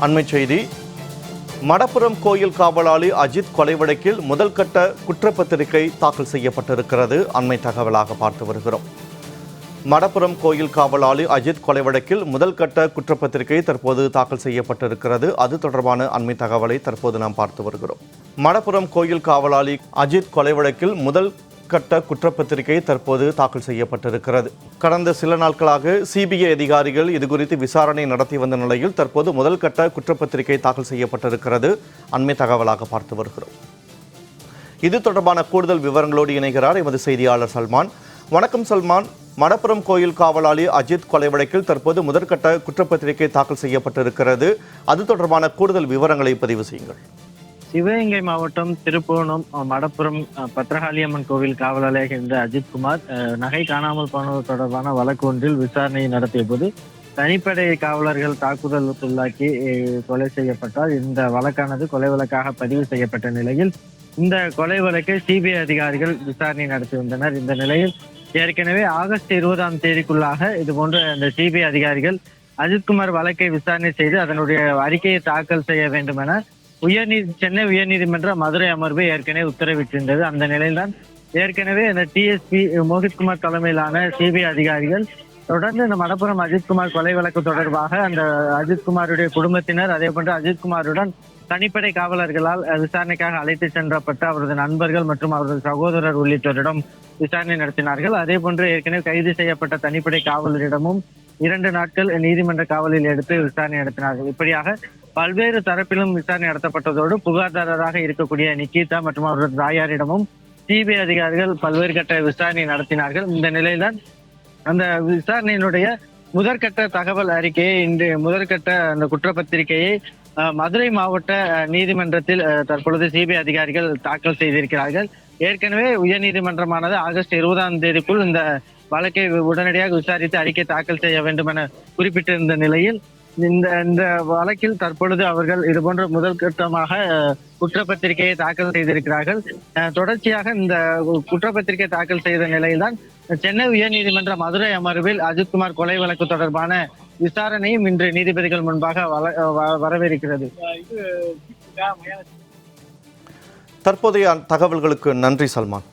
அண்மைச் செய்தி. மடப்புரம் கோயில் காவலாளி அஜித் கொலை வழக்கில் முதல் கட்ட குற்றப்பத்திரிகை தாக்கல் செய்யப்பட்டிருக்கிறது. அண்மை தகவலாக பார்த்து வருகிறோம். மடப்புரம் கோயில் காவலாளி அஜித் கொலை வழக்கில் முதல் கட்ட குற்றப்பத்திரிகை தற்போது தாக்கல் செய்யப்பட்டிருக்கிறது. அது தொடர்பான அண்மை தகவலை தற்போது நாம் பார்த்து வருகிறோம். மடப்புரம் கோயில் காவலாளி அஜித் கொலை வழக்கில் முதல் கட்ட குற்றப்பத்திரிகை தற்போது தாக்கல் செய்யப்பட்டிருக்கிறது. கடந்த சில நாட்களாக சிபிஐ அதிகாரிகள் இதுகுறித்து விசாரணை நடத்தி வந்த நிலையில் தற்போது முதல் கட்ட குற்றப்பத்திரிகை தாக்கல் செய்யப்பட்டிருக்கிறது. அண்மை தகவலாக பார்த்து வருகிறோம். இது தொடர்பான கூடுதல் விவரங்களோடு இணைகிறார் எமது செய்தியாளர் சல்மான். வணக்கம் சல்மான். மடப்புரம் கோயில் காவலாளி அஜித் கொலை வழக்கில் தற்போது முதற்கட்ட குற்றப்பத்திரிகை தாக்கல் செய்யப்பட்டிருக்கிறது. அது தொடர்பான கூடுதல் விவரங்களை பதிவு செய்யுங்கள். சிவகங்கை மாவட்டம் திருப்புவனம் மடப்புரம் பத்ரகாளியம்மன் கோவில் காவலாளியாக இருந்த அஜித்குமார் நகை காணாமல் போனது தொடர்பான வழக்கு ஒன்றில் விசாரணை நடத்திய போது தனிப்படை காவலர்கள் தாக்குதலுக்குள்ளாக்கி கொலை செய்யப்பட்டார். இந்த வழக்கானது கொலை வழக்காக பதிவு செய்யப்பட்ட நிலையில் இந்த கொலை வழக்கை சிபிஐ அதிகாரிகள் விசாரணை நடத்தி வந்தனர். இந்த நிலையில் ஏற்கனவே ஆகஸ்ட் 20ஆம் தேதிக்குள்ளாக இதுபோன்ற இந்த சிபிஐ அதிகாரிகள் அஜித்குமார் வழக்கை விசாரணை செய்து அதனுடைய அறிக்கையை தாக்கல் செய்ய வேண்டும் என சென்னை உயர்நீதிமன்ற மதுரை அமர்வு ஏற்கனவே உத்தரவிட்டிருந்தது. அந்த நிலையில்தான் ஏற்கனவே இந்த டிஎஸ்பி மோஹித்குமார் தலைமையிலான சிபிஐ அதிகாரிகள் தொடர்ந்து இந்த மடப்புரம் அஜித்குமார் கொலை வழக்கு தொடர்பாக அந்த அஜித்குமாருடைய குடும்பத்தினர் அதே போன்று அஜித்குமாருடன் தனிப்படை காவலர்களால் விசாரணைக்காக அழைத்து சென்றப்பட்ட அவரது நண்பர்கள் மற்றும் அவரது சகோதரர் உள்ளிட்டோரிடம் விசாரணை நடத்தினார்கள். அதே போன்று ஏற்கனவே கைது செய்யப்பட்ட தனிப்படை காவலரிடமும் 2 நாட்கள் நீதிமன்ற காவலில் எடுத்து விசாரணை நடத்தினார்கள். இப்படியாக பல்வேறு தரப்பிலும் விசாரணை நடத்தப்பட்டதோடு புகார்தாரராக இருக்கக்கூடிய நிக்கிதா மற்றும் அவரது தாயாரிடமும் சிபிஐ அதிகாரிகள் பல்வேறு கட்ட விசாரணை நடத்தினார்கள். இந்த நிலையில்தான் அந்த விசாரணையினுடைய முதற்கட்ட தகவல் அறிக்கையை இன்று முதற்கட்ட அந்த குற்றப்பத்திரிகையை மதுரை மாவட்ட நீதிமன்றத்தில் தற்பொழுது சிபிஐ அதிகாரிகள் தாக்கல் செய்திருக்கிறார்கள். ஏற்கனவே உயர்நீதிமன்றமானது ஆகஸ்ட் 20ஆம் தேதிக்குள் இந்த வழக்கை உடனடியாக விசாரித்து அறிக்கை தாக்கல் செய்ய வேண்டும் என குறிப்பிட்டிருந்த நிலையில் இந்த வழக்கில் தற்பொழுது அவர்கள் இதுபோன்ற முதல் கட்டமாக குற்றப்பத்திரிகையை தாக்கல் செய்திருக்கிறார்கள். தொடர்ச்சியாக இந்த குற்றப்பத்திரிகை தாக்கல் செய்த நிலையில்தான் சென்னை உயர்நீதிமன்ற மதுரை அமர்வில் அஜித்குமார் கொலை வழக்கு தொடர்பான விசாரணையும் இன்று நீதிபதிகள் முன்பாக வரவிருக்கிறது. தற்போதைய தகவல்களுக்கு நன்றி சல்மான்.